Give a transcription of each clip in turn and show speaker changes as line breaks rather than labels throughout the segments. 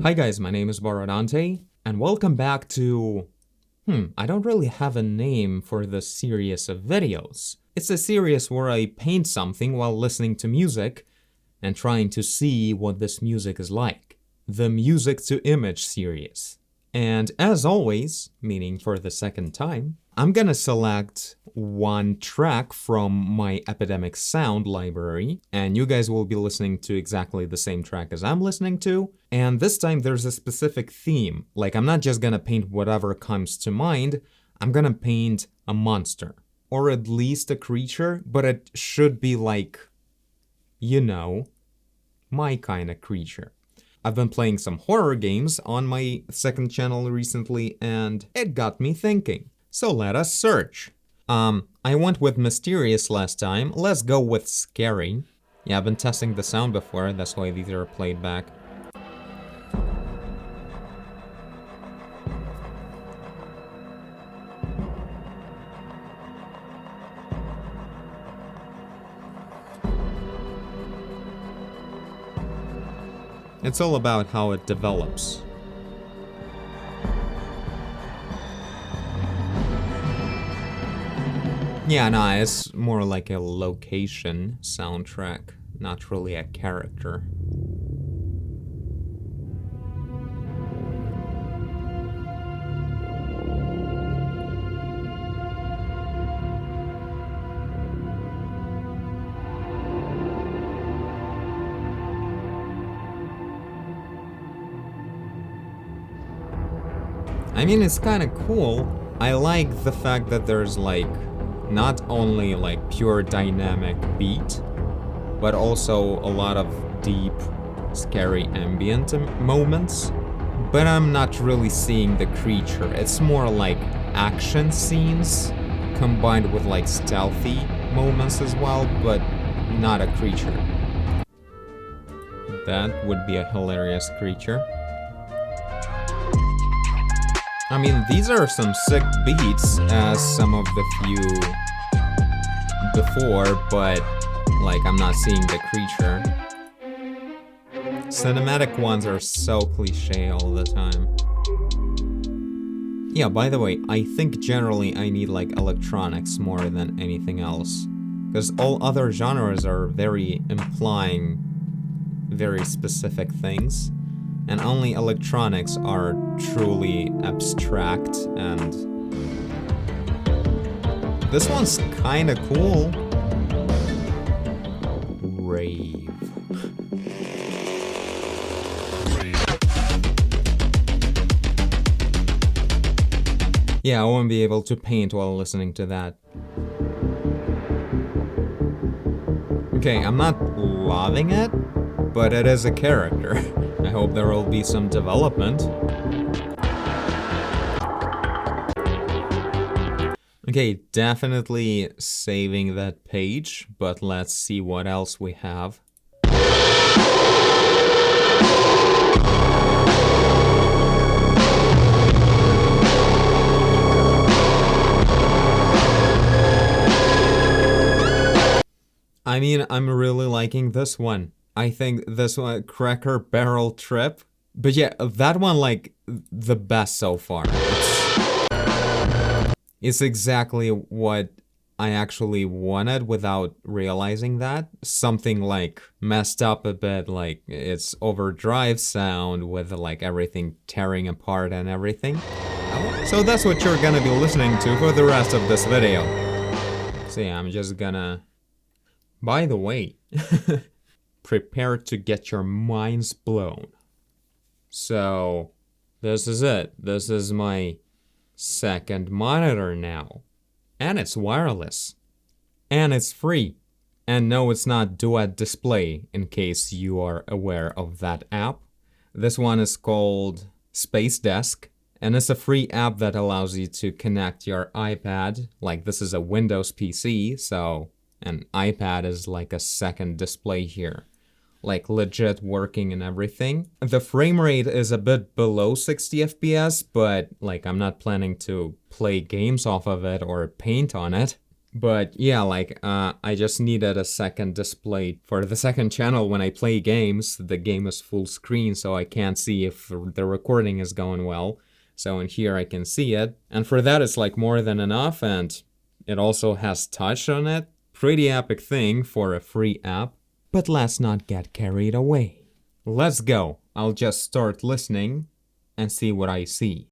Hi guys, my name is Borodante, and welcome back to... I don't really have a name for this series of videos. It's a series where I paint something while listening to music and trying to see what this music is like. The Music to Image series. And as always, meaning for the second time, I'm gonna select one track from my Epidemic Sound library, and you guys will be listening to exactly the same track as I'm listening to. And this time there's a specific theme. Like, I'm not just gonna paint whatever comes to mind, I'm gonna paint a monster. Or at least a creature, but it should be like, you know, my kind of creature. I've been playing some horror games on my second channel recently, and it got me thinking. So let us search. I went with mysterious last time. Let's go with scary. Yeah, I've been testing the sound before, that's why these are played back. It's all about how it develops. Yeah, nah, it's more like a location soundtrack, not really a character. I mean, it's kind of cool. I like the fact that there's like not only like pure dynamic beat, but also a lot of deep, scary ambient moments. But I'm not really seeing the creature. It's more like action scenes combined with like stealthy moments as well, but not a creature. That would be a hilarious creature. I mean, these are some sick beats, as some of the few before, but, like, I'm not seeing the creature. Cinematic ones are so cliche all the time. Yeah, by the way, I think generally I need, like, electronics more than anything else. Because all other genres are very implying very specific things. And only electronics are truly abstract, and this one's kinda cool. Rave. Yeah, I won't be able to paint while listening to that. Okay, I'm not loving it, but it is a character. I hope there will be some development. Okay, definitely saving that page, but let's see what else we have. I mean, I'm really liking this one. I think this one, Cracker Barrel Trip. But yeah, that one, like, the best so far. It's exactly what I actually wanted without realizing that. Something, like, messed up a bit, like, it's overdrive sound with, like, everything tearing apart and everything. So that's what you're gonna be listening to for the rest of this video. So yeah, I'm just gonna... By the way... Prepare to get your minds blown. So, this is it. This is my second monitor now. And it's wireless. And it's free. And no, it's not Duet Display, in case you are aware of that app. This one is called Space Desk. And it's a free app that allows you to connect your iPad. Like, this is a Windows PC, so an iPad is like a second display here. Like, legit working and everything. The frame rate is a bit below 60 FPS, but, like, I'm not planning to play games off of it or paint on it. But yeah, like, I just needed a second display for the second channel. When I play games, the game is full screen, so I can't see if the recording is going well. So in here I can see it. And for that, it's like more than enough, and it also has touch on it. Pretty epic thing for a free app. But let's not get carried away. Let's go. I'll just start listening and see what I see.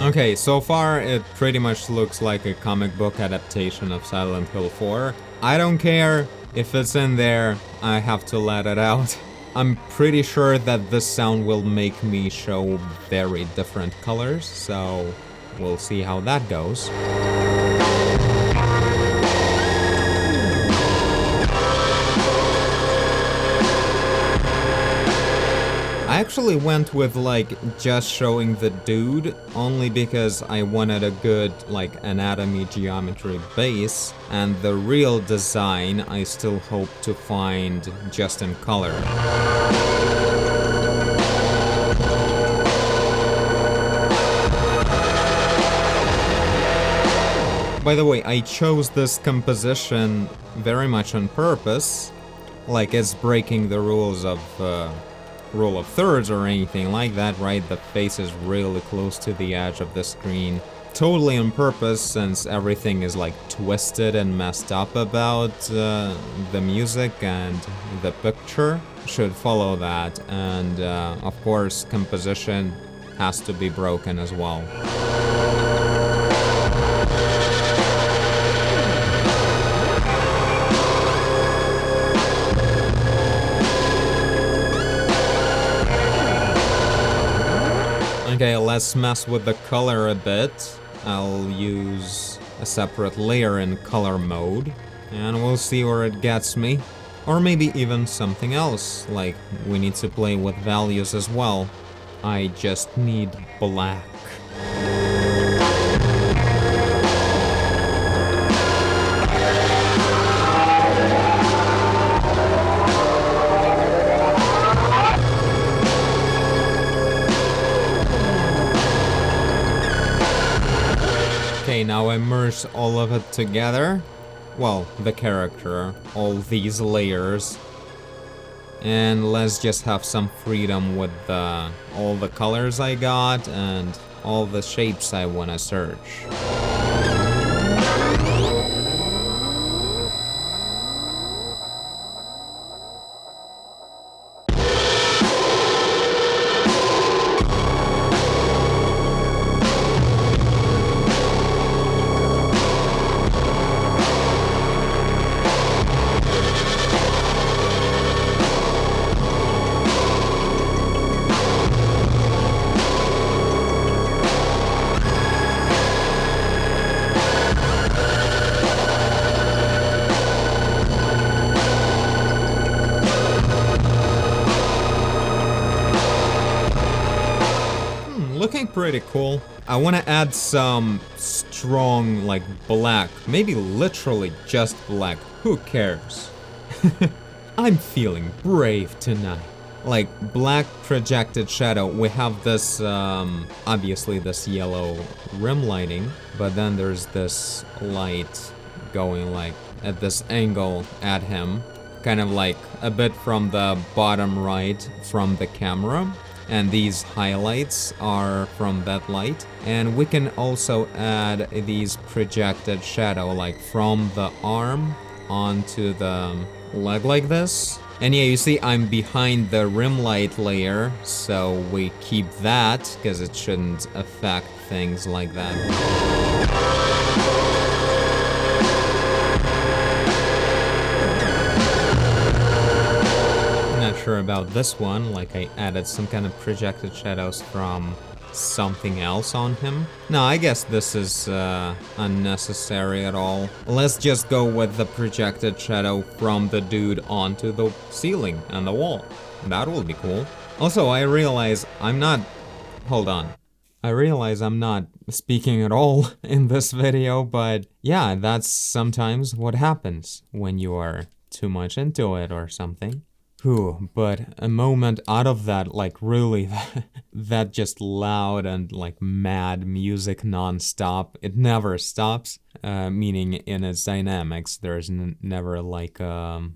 Okay, so far it pretty much looks like a comic book adaptation of Silent Hill 4. I don't care if it's in there, I have to let it out. I'm pretty sure that this sound will make me show very different colors, so we'll see how that goes. I actually went with like just showing the dude only because I wanted a good like anatomy geometry base, and the real design I still hope to find just in color. By the way, I chose this composition very much on purpose, like it's breaking the rules of rule of thirds or anything like that, right? The face is really close to the edge of the screen. Totally on purpose, since everything is like twisted and messed up about the music, and the picture should follow that. And of course, composition has to be broken as well. Okay, let's mess with the color a bit. I'll use a separate layer in color mode, and we'll see where it gets me. Or maybe even something else, like we need to play with values as well. I just need black. Okay, now immerse all of it together. Well, the character, all these layers. And let's just have some freedom with all the colors I got and all the shapes I want to search. Looking pretty cool. I want to add some strong, like, black. Maybe literally just black. Who cares? I'm feeling brave tonight. Like, black projected shadow. We have this, obviously this yellow rim lighting, but then there's this light going, like, at this angle at him. Kind of like a bit from the bottom right from the camera. And these highlights are from that light. And we can also add these projected shadow, like from the arm onto the leg like this. And yeah, you see I'm behind the rim light layer, so we keep that, because it shouldn't affect things like that. Not sure about this one, like I added some kind of projected shadows from something else on him. No, I guess this is unnecessary at all. Let's just go with the projected shadow from the dude onto the ceiling and the wall. That will be cool. Also, I realize I'm not... Hold on. I realize I'm not speaking at all in this video, but yeah, that's sometimes what happens when you are too much into it or something. Whew, but a moment out of that, like really, that just loud and like mad music non-stop, it never stops, meaning in its dynamics, there's never like a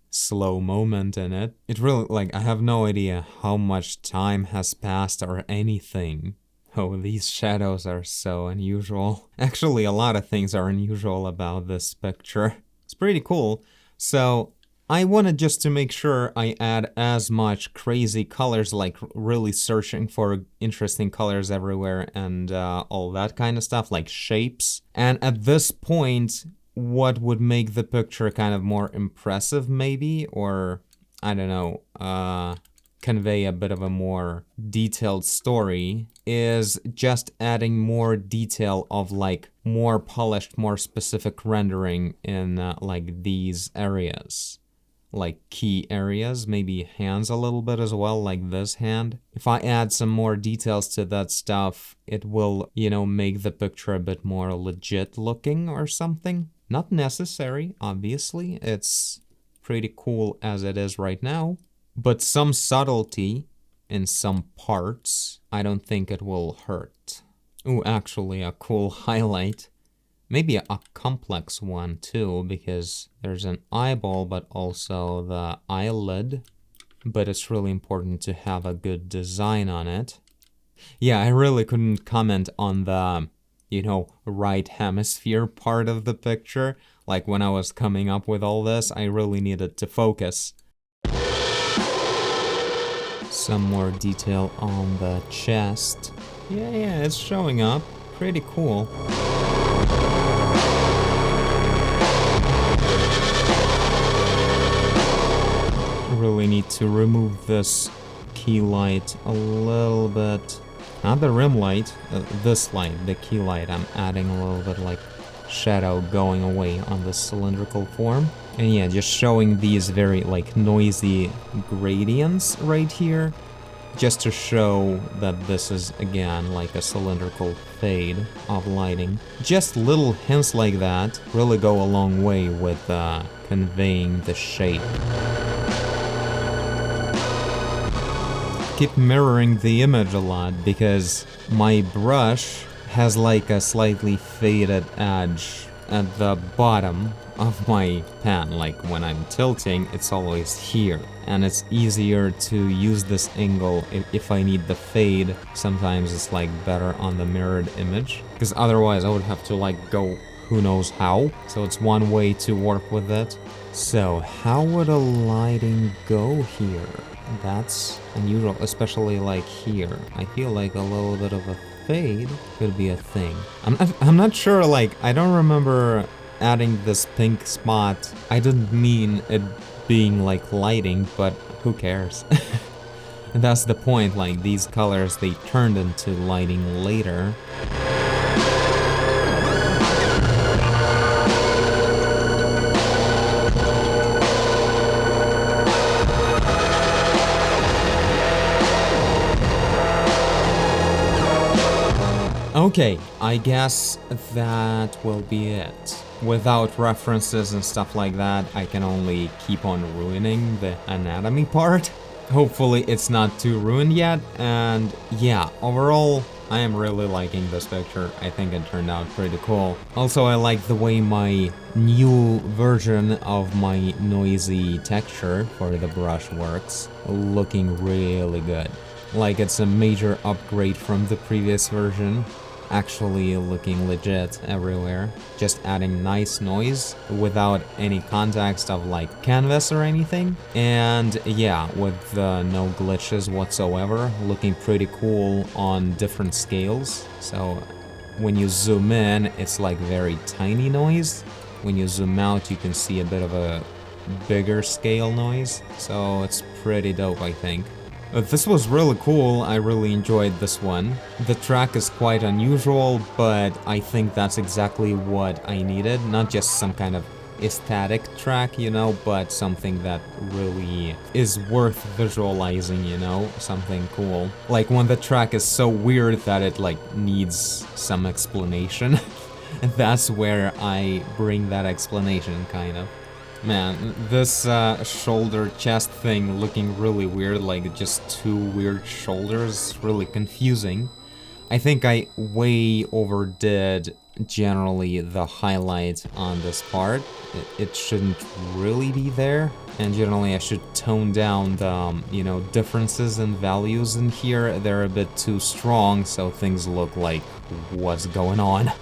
slow moment in it. It really, like, I have no idea how much time has passed or anything. Oh, these shadows are so unusual. Actually, a lot of things are unusual about this picture. It's pretty cool. So, I wanted just to make sure I add as much crazy colors, like really searching for interesting colors everywhere and all that kind of stuff, like shapes. And at this point, what would make the picture kind of more impressive maybe, or I don't know, convey a bit of a more detailed story, is just adding more detail of like more polished, more specific rendering in like these areas. Like key areas, maybe hands a little bit as well, like this hand. If I add some more details to that stuff, it will, you know, make the picture a bit more legit looking or something. Not necessary, obviously. It's pretty cool as it is right now. But some subtlety in some parts, I don't think it will hurt. Ooh, actually a cool highlight. Maybe a complex one too, because there's an eyeball, but also the eyelid. But it's really important to have a good design on it. Yeah, I really couldn't comment on the, you know, right hemisphere part of the picture. Like when I was coming up with all this, I really needed to focus. Some more detail on the chest. Yeah, it's showing up. Pretty cool. Really need to remove this key light a little bit. Not the rim light, this light, the key light. I'm adding a little bit like shadow going away on the cylindrical form. And yeah, just showing these very like noisy gradients right here, just to show that this is again like a cylindrical fade of lighting. Just little hints like that really go a long way with conveying the shape. Keep mirroring the image a lot because my brush has like a slightly faded edge at the bottom of my pen. Like when I'm tilting, it's always here, and it's easier to use this angle if I need the fade. Sometimes it's like better on the mirrored image, because otherwise I would have to like go who knows how. So it's one way to work with it. So how would a lighting go here? That's unusual, especially like here. I feel like a little bit of a fade could be a thing. I'm not sure, like, I don't remember adding this pink spot. I didn't mean it being like lighting, but who cares? And that's the point, like these colors, they turned into lighting later. Okay, I guess that will be it. Without references and stuff like that, I can only keep on ruining the anatomy part. Hopefully it's not too ruined yet, and yeah, overall, I am really liking this picture. I think it turned out pretty cool. Also, I like the way my new version of my noisy texture for the brush works, looking really good. like it's a major upgrade from the previous version. Actually looking legit everywhere. Just adding nice noise without any context of like canvas or anything. And yeah, with no glitches whatsoever. Looking pretty cool on different scales. So when you zoom in, it's like very tiny noise. When you zoom out, you can see a bit of a bigger scale noise. So it's pretty dope, I think. This was really cool, I really enjoyed this one. The track is quite unusual, but I think that's exactly what I needed. Not just some kind of aesthetic track, you know, but something that really is worth visualizing, you know, something cool. Like when the track is so weird that it like needs some explanation. And that's where I bring that explanation, kind of. Man, this shoulder chest thing looking really weird, like just two weird shoulders, really confusing. I think I way overdid generally the highlight on this part. It shouldn't really be there, and generally I should tone down the, you know, differences in values in here. They're a bit too strong, so things look like what's going on.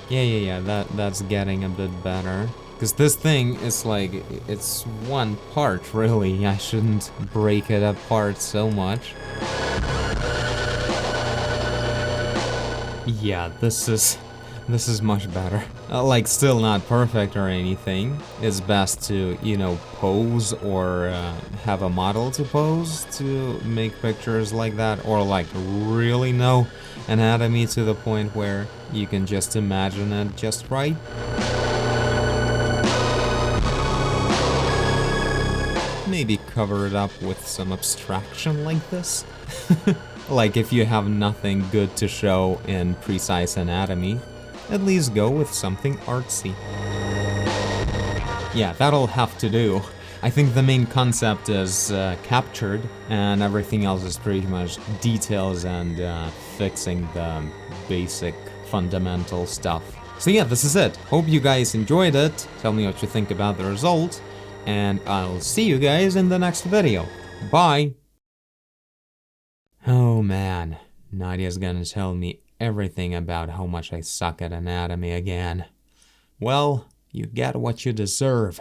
Yeah, that's getting a bit better. Because this thing is like, it's one part, really. I shouldn't break it apart so much. Yeah, this is much better. Like, still not perfect or anything. It's best to, you know, pose or have a model to pose to make pictures like that, or like really know anatomy to the point where you can just imagine it just right. Maybe cover it up with some abstraction like this. Like if you have nothing good to show in precise anatomy, at least go with something artsy. Yeah, that'll have to do. I think the main concept is captured, and everything else is pretty much details and fixing the basic fundamental stuff. So yeah, this is it. Hope you guys enjoyed it. Tell me what you think about the result, and I'll see you guys in the next video. Bye! Oh man, Nadia's gonna tell me everything about how much I suck at anatomy again. Well, you get what you deserve.